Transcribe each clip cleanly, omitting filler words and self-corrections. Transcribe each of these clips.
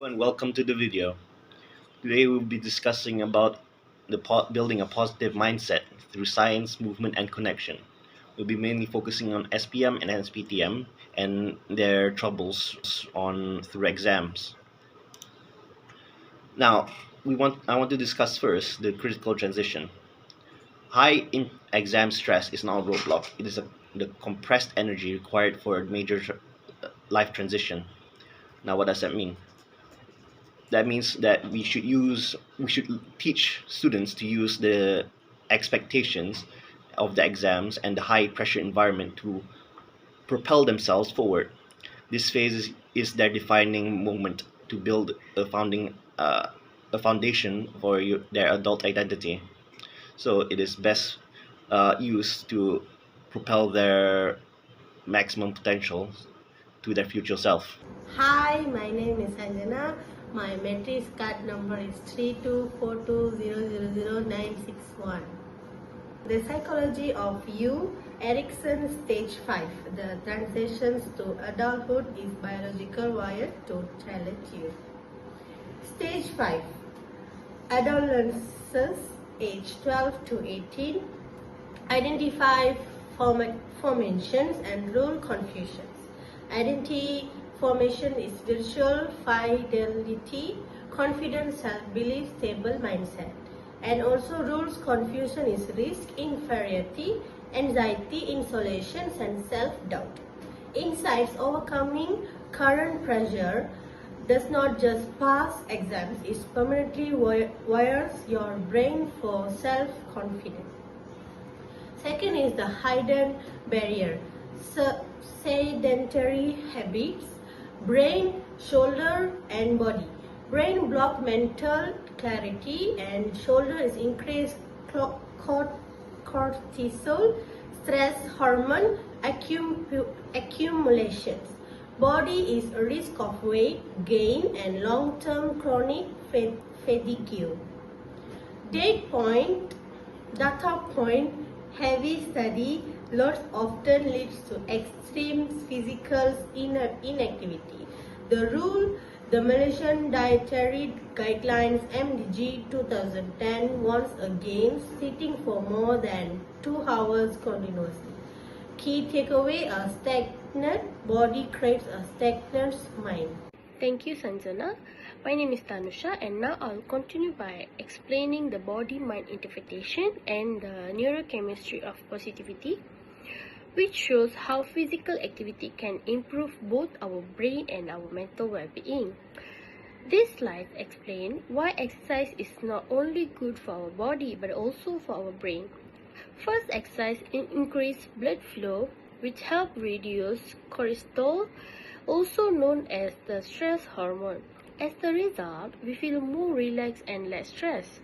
And welcome to the video. Today we'll be discussing about building a positive mindset through science, movement, and connection. We'll be mainly focusing on SPM and SPTM and their troubles on through exams. Now, I want to discuss first the critical transition. High in exam stress is not a roadblock. It is the compressed energy required for a major life transition. Now, what does that mean? That means that we should teach students to use the expectations of the exams and the high pressure environment to propel themselves forward. This phase is their defining moment to build a foundation for their adult identity. So it is best used to propel their maximum potential to their future self. Hi, my name is Anjana. My matrix card number is 3242000961. The Psychology of You, Erikson Stage 5. The transitions to adulthood is biological wired to challenge you. Stage 5. Adolescence, age 12 to 18. Identify formations and rule confusions. Identity formation is virtual fidelity, confident self-belief, stable mindset. And also rules confusion is risk, inferiority, anxiety, isolation, and self-doubt. Insights overcoming current pressure does not just pass exams, it permanently wires your brain for self-confidence. Second is the hidden barrier. Sedentary habits, brain, shoulder and body. Brain block mental clarity and shoulder is increased cortisol, stress hormone accumulations. Body is a risk of weight gain and long-term chronic fatigue. Data point, heavy study loads often leads to extreme physical inactivity. The Malaysian Dietary Guidelines MDG 2010 warns against sitting for more than 2 hours continuously. Key takeaway: a stagnant body craves a stagnant mind. Thank you, Sanjana. My name is Tanusha, and now I'll continue by explaining the body-mind interpretation and the neurochemistry of positivity, which shows how physical activity can improve both our brain and our mental well-being. These slides explain why exercise is not only good for our body but also for our brain. First, exercise increases blood flow, which helps reduce cortisol, also known as the stress hormone. As a result, we feel more relaxed and less stressed.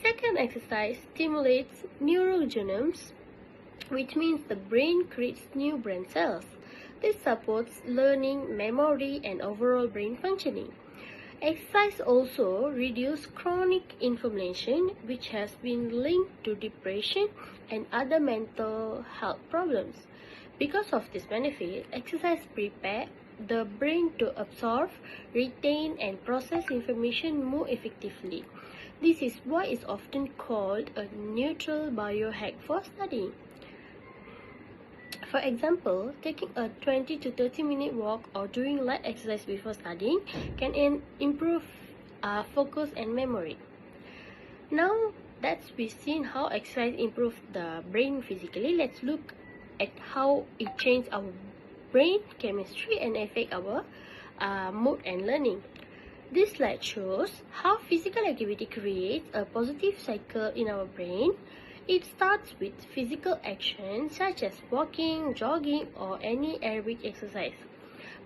Second, exercise stimulates neurogenesis, which means the brain creates new brain cells. This supports learning, memory, and overall brain functioning. Exercise also reduces chronic inflammation, which has been linked to depression and other mental health problems. Because of this benefit, exercise prepares the brain to absorb, retain, and process information more effectively. This is why it's often called a neutral biohack for studying. For example, taking a 20 to 30-minute walk or doing light exercise before studying can improve focus and memory. Now that we've seen how exercise improves the brain physically, let's look at how it changes our brain chemistry and affect our mood and learning. This slide shows how physical activity creates a positive cycle in our brain. It starts with physical action such as walking, jogging, or any aerobic exercise.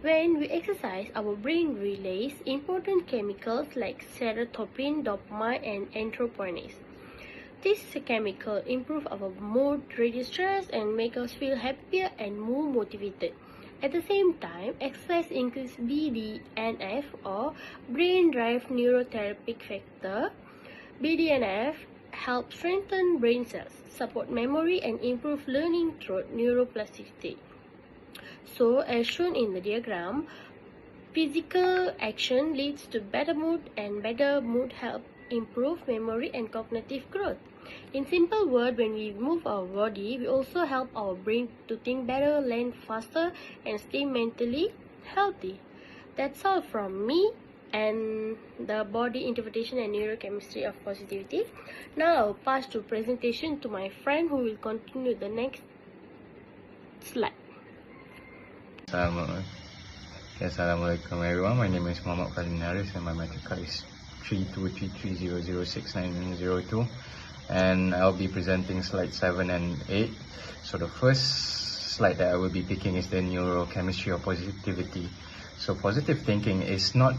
When we exercise, our brain releases important chemicals like serotonin, dopamine, and endorphins. This chemical improve our mood, reduce stress, and make us feel happier and more motivated. At the same time, exercise increases BDNF or brain-derived neurotherapeutic factor. BDNF helps strengthen brain cells, support memory, and improve learning through neuroplasticity. So, as shown in the diagram, Physical action leads to better mood, and better mood helps improve memory and cognitive growth. In simple words, when we move our body, we also help our brain to think better, learn faster, and stay mentally healthy. That's all from me and the body interpretation and neurochemistry of positivity. Now I'll pass to presentation to my friend who will continue the next slide. Assalamualaikum everyone. My name is Muhammad Fadlin Haris and my metric card is 3233006902, and I'll be presenting slide 7 and 8. So the first slide that I will be picking is the neurochemistry of positivity. So positive thinking is not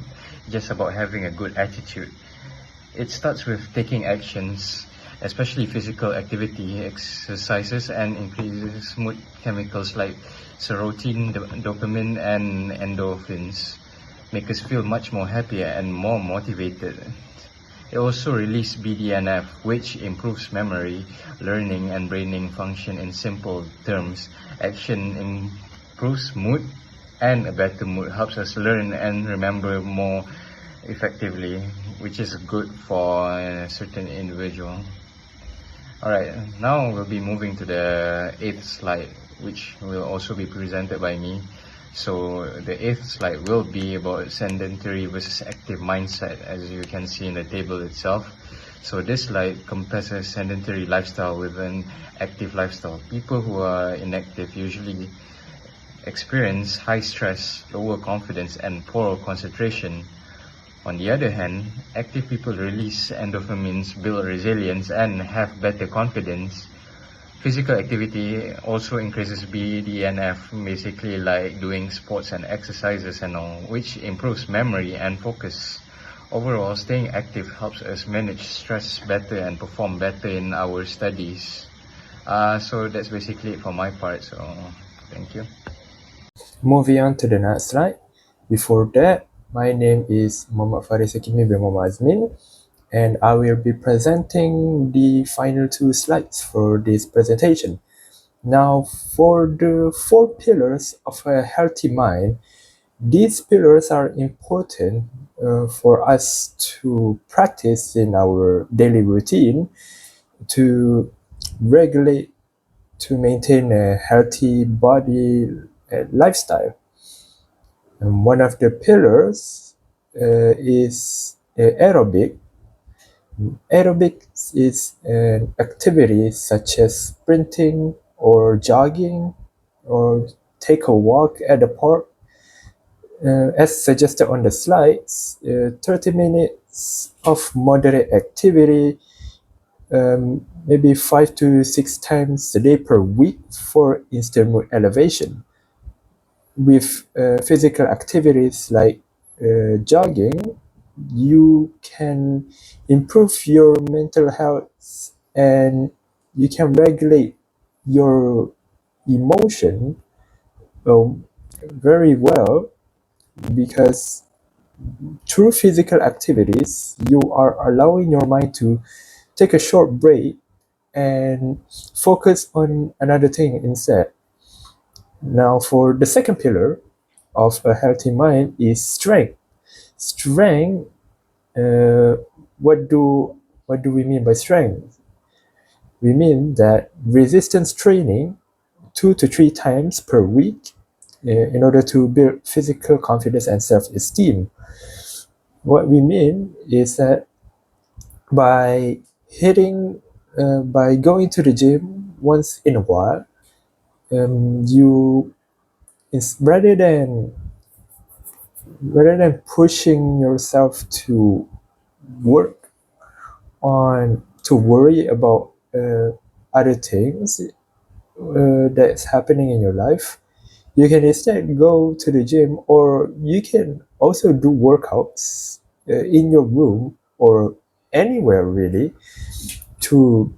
just about having a good attitude. It starts with taking actions, especially physical activity, exercises, and increases mood chemicals like serotonin, dopamine, and endorphins, make us feel much more happier and more motivated. It also releases BDNF, which improves memory, learning, and braining function. In simple terms, action improves mood, and a better mood helps us learn and remember more effectively, which is good for a certain individual. Alright, now we'll be moving to the 8th slide, which will also be presented by me. So the 8th slide will be about sedentary versus active mindset, as you can see in the table itself. So this slide compares a sedentary lifestyle with an active lifestyle. People who are inactive usually experience high stress, lower confidence, and poor concentration. On the other hand, active people release endorphins, build resilience, and have better confidence. Physical activity also increases BDNF, basically like doing sports and exercises and all, which improves memory and focus. Overall, staying active helps us manage stress better and perform better in our studies. So that's basically it for my part, so thank you. Moving on to the next slide. Before that, my name is Muhammad Faris Hakimi bin Muhammad Azmin, and I will be presenting the final 2 slides for this presentation. Now, for the 4 pillars of a healthy mind, these pillars are important for us to practice in our daily routine to regulate, to maintain a healthy body and lifestyle. And one of the pillars is aerobic. Aerobic is an activity such as sprinting or jogging or take a walk at the park. As suggested on the slides, 30 minutes of moderate activity, maybe 5 to 6 times a day per week for instant mood elevation. With physical activities like jogging, you can improve your mental health and you can regulate your emotion very well, because through physical activities you are allowing your mind to take a short break and focus on another thing instead. Now, for the second pillar of a healthy mind is strength. Strength, what do we mean by strength? We mean that resistance training 2 to 3 times per week in order to build physical confidence and self-esteem. What we mean is that by going to the gym once in a while, rather than pushing yourself to worry about other things that's happening in your life, you can instead go to the gym, or you can also do workouts in your room or anywhere really to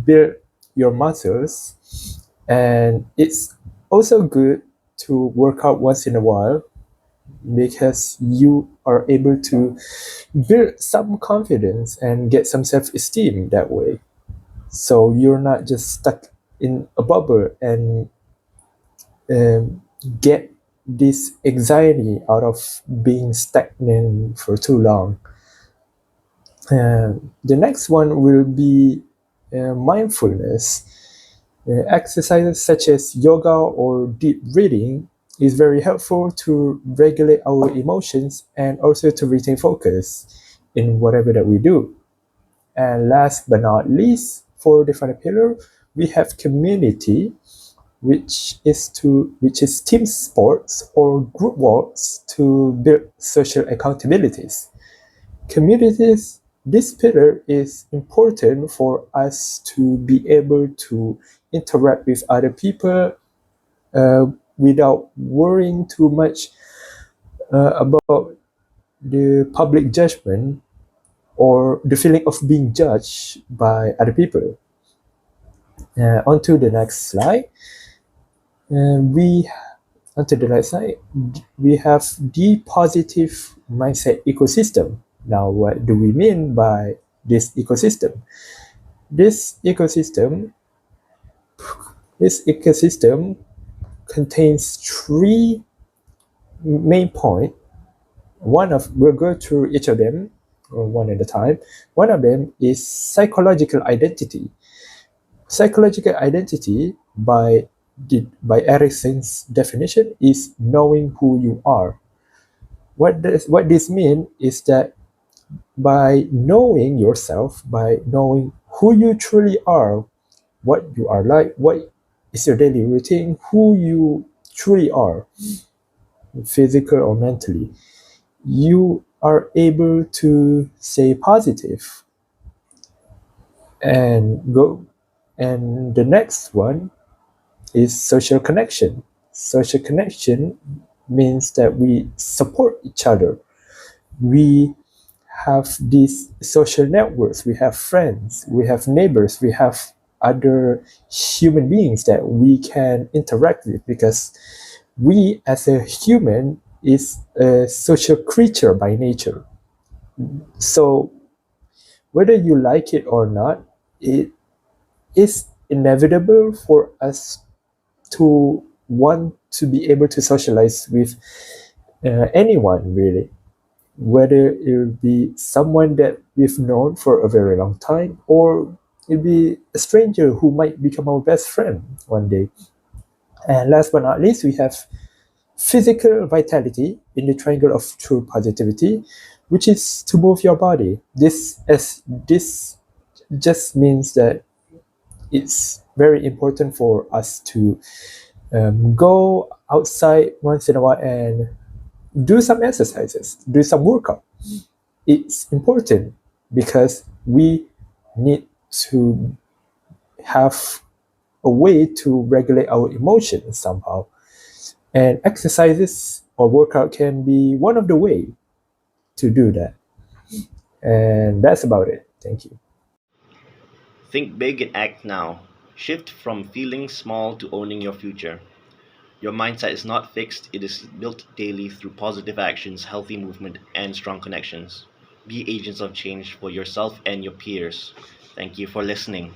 build your muscles. And it's also good to work out once in a while, because you are able to build some confidence and get some self-esteem that way. So you're not just stuck in a bubble and get this anxiety out of being stagnant for too long. The next one will be mindfulness. Exercises such as yoga or deep breathing is very helpful to regulate our emotions and also to retain focus in whatever that we do. And last but not least, for the final pillar, we have community, which is team sports or group works to build social accountabilities. Communities, this pillar is important for us to be able to interact with other people without worrying too much about the public judgment or the feeling of being judged by other people. On to the next slide. Onto the next slide, we have the positive mindset ecosystem. Now, what do we mean by this ecosystem? This ecosystem contains three main points. We'll go through each of them one at a time. One of them is psychological identity. Psychological identity, by Erikson's definition, is knowing who you are. What this means is that by knowing yourself, by knowing who you truly are, what you are like, what is your daily routine, who you truly are, physical or mentally, you are able to stay positive and go. And the next one is social connection. Social connection means that we support each other. We have these social networks, we have friends, we have neighbors, we have other human beings that we can interact with, because we as a human is a social creature by nature. So whether you like it or not, it is inevitable for us to want to be able to socialize with anyone, really, whether it be someone that we've known for a very long time, or it be a stranger who might become our best friend one day. And last but not least, we have physical vitality in the triangle of true positivity, which is to move your body. This just means that it's very important for us to go outside once in a while and do some exercises, do some workout. It's important because we need to have a way to regulate our emotions somehow. And exercises or workout can be one of the ways to do that. And that's about it. Thank you. Think big and act now. Shift from feeling small to owning your future. Your mindset is not fixed, it is built daily through positive actions, healthy movement, and strong connections. Be agents of change for yourself and your peers. Thank you for listening.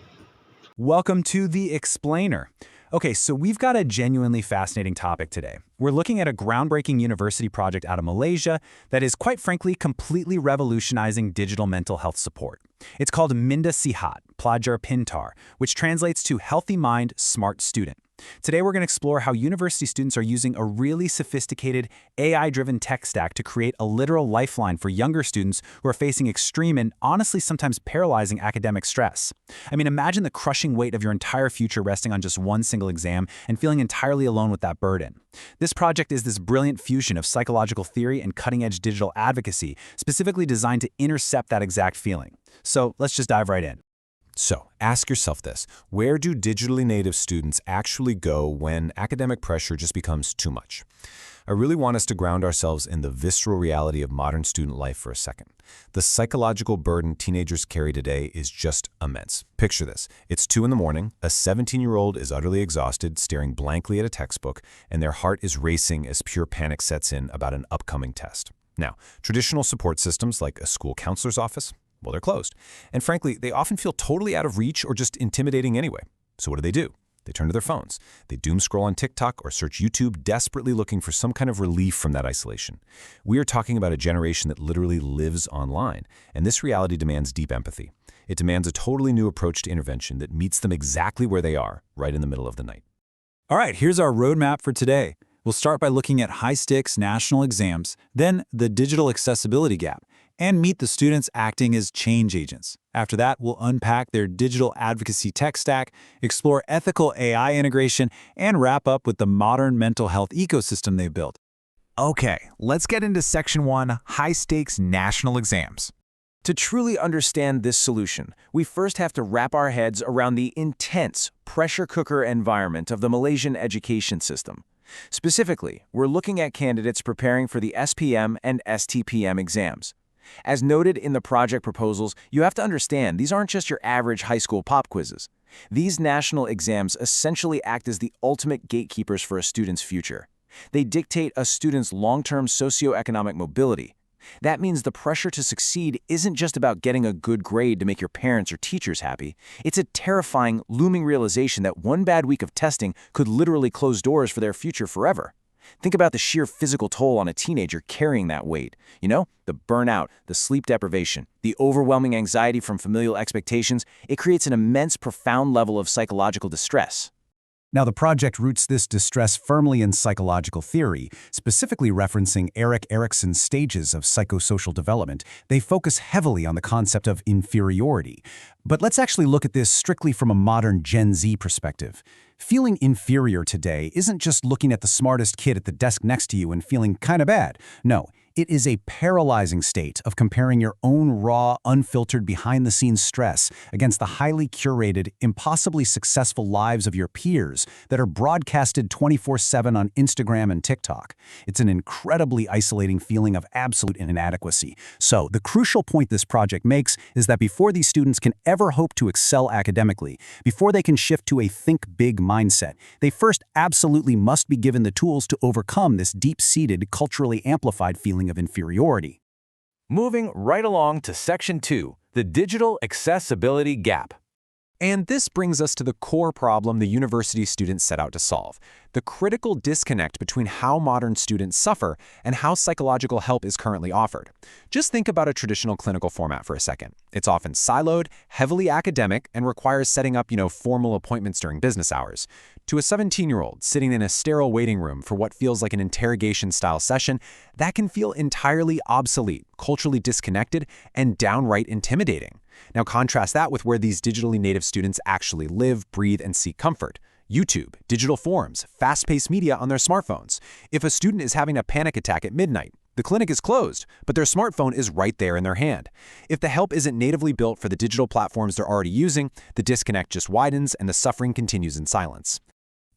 Welcome to The Explainer. Okay, so we've got a genuinely fascinating topic today. We're looking at a groundbreaking university project out of Malaysia that is, quite frankly, completely revolutionizing digital mental health support. It's called Minda Sihat, Pelajar Pintar, which translates to Healthy Mind, Smart Student. Today we're going to explore how university students are using a really sophisticated AI-driven tech stack to create a literal lifeline for younger students who are facing extreme and honestly sometimes paralyzing academic stress. I mean, imagine the crushing weight of your entire future resting on just one single exam and feeling entirely alone with that burden. This project is this brilliant fusion of psychological theory and cutting-edge digital advocacy, specifically designed to intercept that exact feeling. So let's just dive right in. So, ask yourself this: where do digitally native students actually go when academic pressure just becomes too much? I really want us to ground ourselves in the visceral reality of modern student life for a second. The psychological burden teenagers carry today is just immense. Picture this. It's 2 a.m, a 17-year-old is utterly exhausted, staring blankly at a textbook, and their heart is racing as pure panic sets in about an upcoming test. Now, traditional support systems like a school counselor's office, well, they're closed. And frankly, they often feel totally out of reach or just intimidating anyway. So what do? They turn to their phones. They doom scroll on TikTok or search YouTube, desperately looking for some kind of relief from that isolation. We are talking about a generation that literally lives online, and this reality demands deep empathy. It demands a totally new approach to intervention that meets them exactly where they are, right in the middle of the night. All right, here's our roadmap for today. We'll start by looking at high-stakes national exams, then the digital accessibility gap, and meet the students acting as change agents. After that, we'll unpack their digital advocacy tech stack, explore ethical AI integration, and wrap up with the modern mental health ecosystem they've built. Okay, let's get into Section 1, high-stakes national exams. To truly understand this solution, we first have to wrap our heads around the intense pressure cooker environment of the Malaysian education system. Specifically, we're looking at candidates preparing for the SPM and STPM exams. As noted in the project proposals, you have to understand these aren't just your average high school pop quizzes. These national exams essentially act as the ultimate gatekeepers for a student's future. They dictate a student's long-term socioeconomic mobility. That means the pressure to succeed isn't just about getting a good grade to make your parents or teachers happy. It's a terrifying, looming realization that one bad week of testing could literally close doors for their future forever. Think about the sheer physical toll on a teenager carrying that weight. You know, the burnout, the sleep deprivation, the overwhelming anxiety from familial expectations. It creates an immense, profound level of psychological distress. Now, the project roots this distress firmly in psychological theory, specifically referencing Erikson's stages of psychosocial development. They focus heavily on the concept of inferiority. But let's actually look at this strictly from a modern Gen Z perspective. Feeling inferior today isn't just looking at the smartest kid at the desk next to you and feeling kind of bad. No, it is a paralyzing state of comparing your own raw, unfiltered, behind-the-scenes stress against the highly curated, impossibly successful lives of your peers that are broadcasted 24/7 on Instagram and TikTok. It's an incredibly isolating feeling of absolute inadequacy. So, the crucial point this project makes is that before these students can ever hope to excel academically, before they can shift to a think big mindset, they first absolutely must be given the tools to overcome this deep-seated, culturally amplified feeling of inferiority. Moving right along to Section 2, the digital accessibility gap. And this brings us to the core problem the university students set out to solve, the critical disconnect between how modern students suffer and how psychological help is currently offered. Just think about a traditional clinical format for a second. It's often siloed, heavily academic, and requires setting up, formal appointments during business hours. To a 17-year-old sitting in a sterile waiting room for what feels like an interrogation-style session, that can feel entirely obsolete, culturally disconnected, and downright intimidating. Now contrast that with where these digitally native students actually live, breathe, and seek comfort. YouTube, digital forums, fast-paced media on their smartphones. If a student is having a panic attack at midnight, the clinic is closed, but their smartphone is right there in their hand. If the help isn't natively built for the digital platforms they're already using, the disconnect just widens and the suffering continues in silence.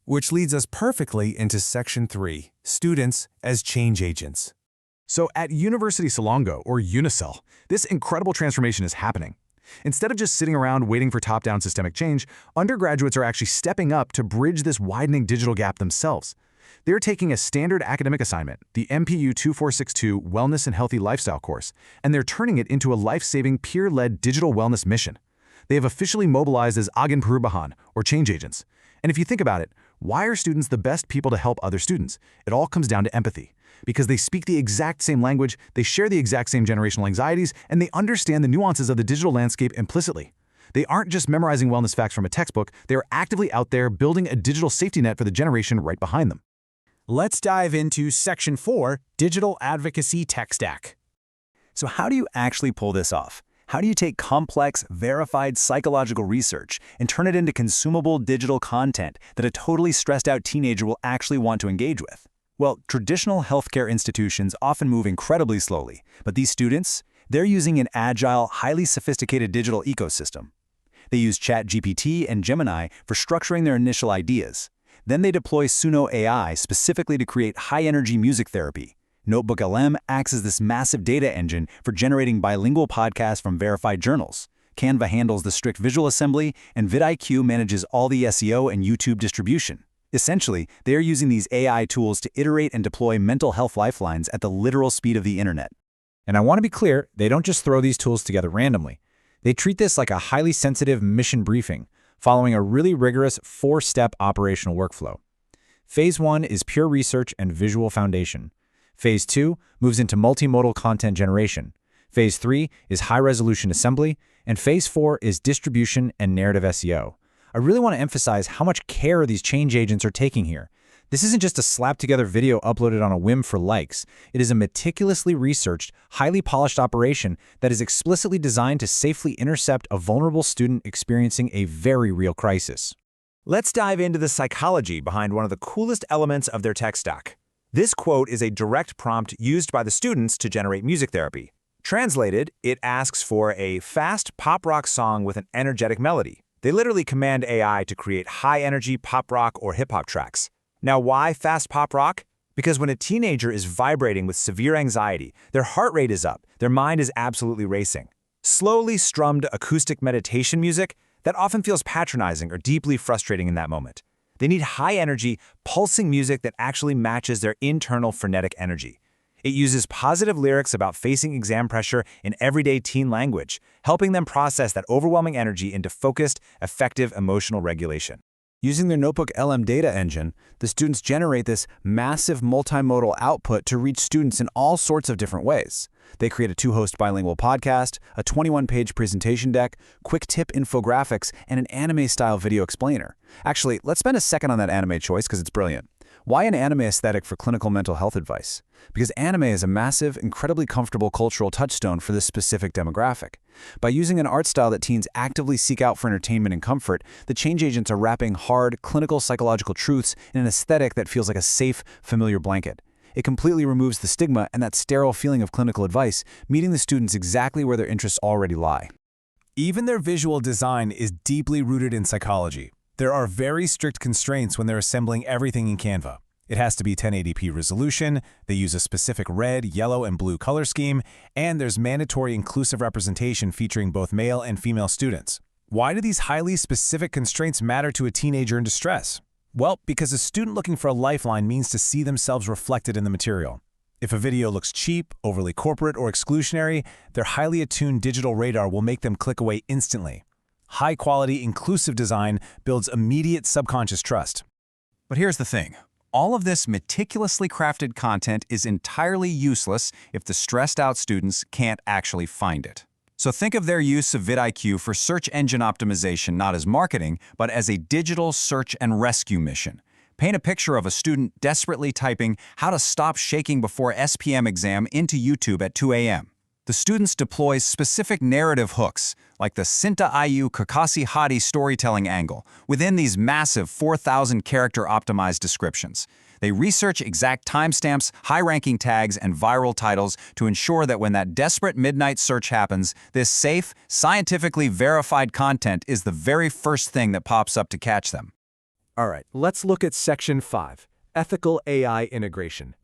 Which leads us perfectly into Section 3, Students as Change Agents. So at University Selangor, or Unicel, this incredible transformation is happening. Instead of just sitting around waiting for top-down systemic change, undergraduates are actually stepping up to bridge this widening digital gap themselves. They're taking a standard academic assignment, the MPU 2462 Wellness and Healthy Lifestyle course, and they're turning it into a life-saving, peer-led digital wellness mission. They have officially mobilized as Agen Perubahan, or change agents. And if you think about it, why are students the best people to help other students? It all comes down to empathy. Because they speak the exact same language, they share the exact same generational anxieties, and they understand the nuances of the digital landscape implicitly. They aren't just memorizing wellness facts from a textbook, they are actively out there building a digital safety net for the generation right behind them. Let's dive into Section 4, Digital Advocacy Tech Stack. So how do you actually pull this off? How do you take complex, verified psychological research and turn it into consumable digital content that a totally stressed-out teenager will actually want to engage with? Well, traditional healthcare institutions often move incredibly slowly, but these students, they're using an agile, highly sophisticated digital ecosystem. They use ChatGPT and Gemini for structuring their initial ideas. Then they deploy Suno AI specifically to create high-energy music therapy. Notebook LM acts as this massive data engine for generating bilingual podcasts from verified journals. Canva handles the strict visual assembly, and vidIQ manages all the SEO and YouTube distribution. Essentially, they are using these AI tools to iterate and deploy mental health lifelines at the literal speed of the internet. And I want to be clear, they don't just throw these tools together randomly. They treat this like a highly sensitive mission briefing, following a really rigorous 4-step operational workflow. Phase 1 is pure research and visual foundation. Phase 2 moves into multimodal content generation. Phase 3 is high-resolution assembly, and Phase 4 is distribution and narrative SEO. I really want to emphasize how much care these change agents are taking here. This isn't just a slap-together video uploaded on a whim for likes. It is a meticulously researched, highly polished operation that is explicitly designed to safely intercept a vulnerable student experiencing a very real crisis. Let's dive into the psychology behind one of the coolest elements of their tech stack. This quote is a direct prompt used by the students to generate music therapy. Translated, it asks for a fast pop rock song with an energetic melody. They literally command AI to create high-energy pop rock or hip-hop tracks. Now, why fast pop rock? Because when a teenager is vibrating with severe anxiety, their heart rate is up, their mind is absolutely racing. Slowly strummed acoustic meditation music, that often feels patronizing or deeply frustrating in that moment. They need high-energy, pulsing music that actually matches their internal frenetic energy. It uses positive lyrics about facing exam pressure in everyday teen language, helping them process that overwhelming energy into focused, effective emotional regulation. Using their Notebook LM data engine, the students generate this massive multimodal output to reach students in all sorts of different ways. They create a 2-host bilingual podcast, a 21-page presentation deck, quick tip infographics, and an anime-style video explainer. Actually, let's spend a second on that anime choice because it's brilliant. Why an anime aesthetic for clinical mental health advice? Because anime is a massive, incredibly comfortable cultural touchstone for this specific demographic. By using an art style that teens actively seek out for entertainment and comfort, the change agents are wrapping hard, clinical psychological truths in an aesthetic that feels like a safe, familiar blanket. It completely removes the stigma and that sterile feeling of clinical advice, meeting the students exactly where their interests already lie. Even their visual design is deeply rooted in psychology. There are very strict constraints when they're assembling everything in Canva. It has to be 1080p resolution, they use a specific red, yellow, and blue color scheme, and there's mandatory inclusive representation featuring both male and female students. Why do these highly specific constraints matter to a teenager in distress? Well, because a student looking for a lifeline means to see themselves reflected in the material. If a video looks cheap, overly corporate, or exclusionary, their highly attuned digital radar will make them click away instantly. High-quality, inclusive design builds immediate subconscious trust. But here's the thing. All of this meticulously crafted content is entirely useless if the stressed-out students can't actually find it. So think of their use of vidIQ for search engine optimization not as marketing, but as a digital search and rescue mission. Paint a picture of a student desperately typing how to stop shaking before SPM exam into YouTube at 2 a.m. The students deploy specific narrative hooks, like the Sinta Ayu Kakasi Hadi storytelling angle, within these massive 4,000-character optimized descriptions. They research exact timestamps, high-ranking tags, and viral titles to ensure that when that desperate midnight search happens, this safe, scientifically verified content is the very first thing that pops up to catch them. All right, let's look at Section 5, Ethical AI Integration.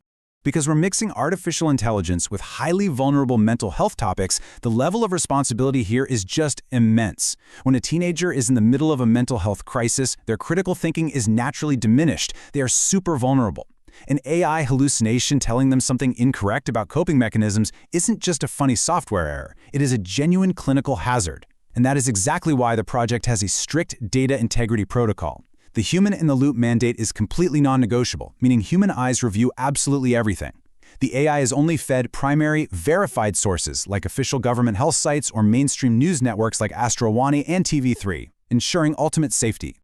Because we're mixing artificial intelligence with highly vulnerable mental health topics, the level of responsibility here is just immense. When a teenager is in the middle of a mental health crisis, their critical thinking is naturally diminished. They are super vulnerable. An AI hallucination telling them something incorrect about coping mechanisms isn't just a funny software error. It is a genuine clinical hazard. And that is exactly why the project has a strict data integrity protocol. The human-in-the-loop mandate is completely non-negotiable, meaning human eyes review absolutely everything. The AI is only fed primary, verified sources like official government health sites or mainstream news networks like Astrawani and TV3, ensuring ultimate safety.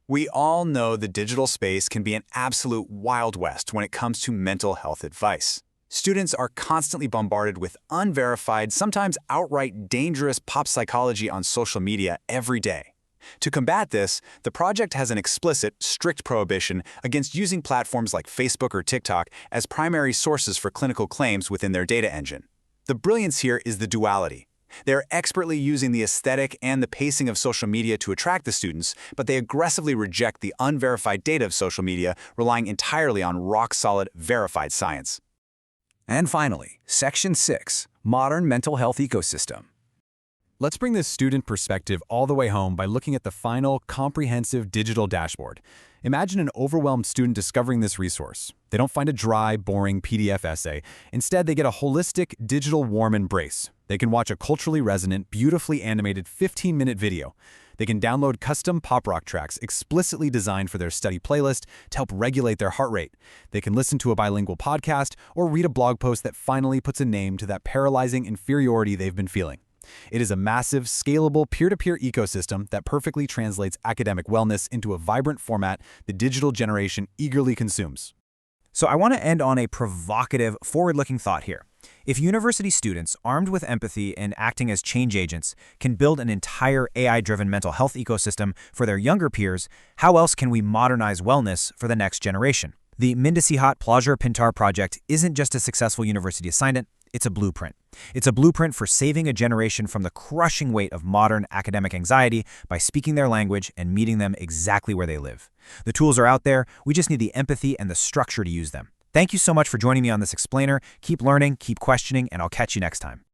We all know the digital space can be an absolute Wild West when it comes to mental health advice. Students are constantly bombarded with unverified, sometimes outright dangerous pop psychology on social media every day. To combat this, the project has an explicit, strict prohibition against using platforms like Facebook or TikTok as primary sources for clinical claims within their data engine. The brilliance here is the duality. They're expertly using the aesthetic and the pacing of social media to attract the students, but they aggressively reject the unverified data of social media, relying entirely on rock-solid, verified science. And finally, Section 6, Modern Mental Health Ecosystem. Let's bring this student perspective all the way home by looking at the final, comprehensive digital dashboard. Imagine an overwhelmed student discovering this resource. They don't find a dry, boring PDF essay. Instead, they get a holistic, digital warm embrace. They can watch a culturally resonant, beautifully animated 15-minute video. They can download custom pop rock tracks explicitly designed for their study playlist to help regulate their heart rate. They can listen to a bilingual podcast or read a blog post that finally puts a name to that paralyzing inferiority they've been feeling. It is a massive, scalable, peer-to-peer ecosystem that perfectly translates academic wellness into a vibrant format the digital generation eagerly consumes. So I want to end on a provocative, forward-looking thought here. If university students, armed with empathy and acting as change agents, can build an entire AI-driven mental health ecosystem for their younger peers, how else can we modernize wellness for the next generation? The Minda Sihat Pelajar Pintar project isn't just a successful university assignment, it's a blueprint. It's a blueprint for saving a generation from the crushing weight of modern academic anxiety by speaking their language and meeting them exactly where they live. The tools are out there, we just need the empathy and the structure to use them. Thank you so much for joining me on this explainer. Keep learning, keep questioning, and I'll catch you next time.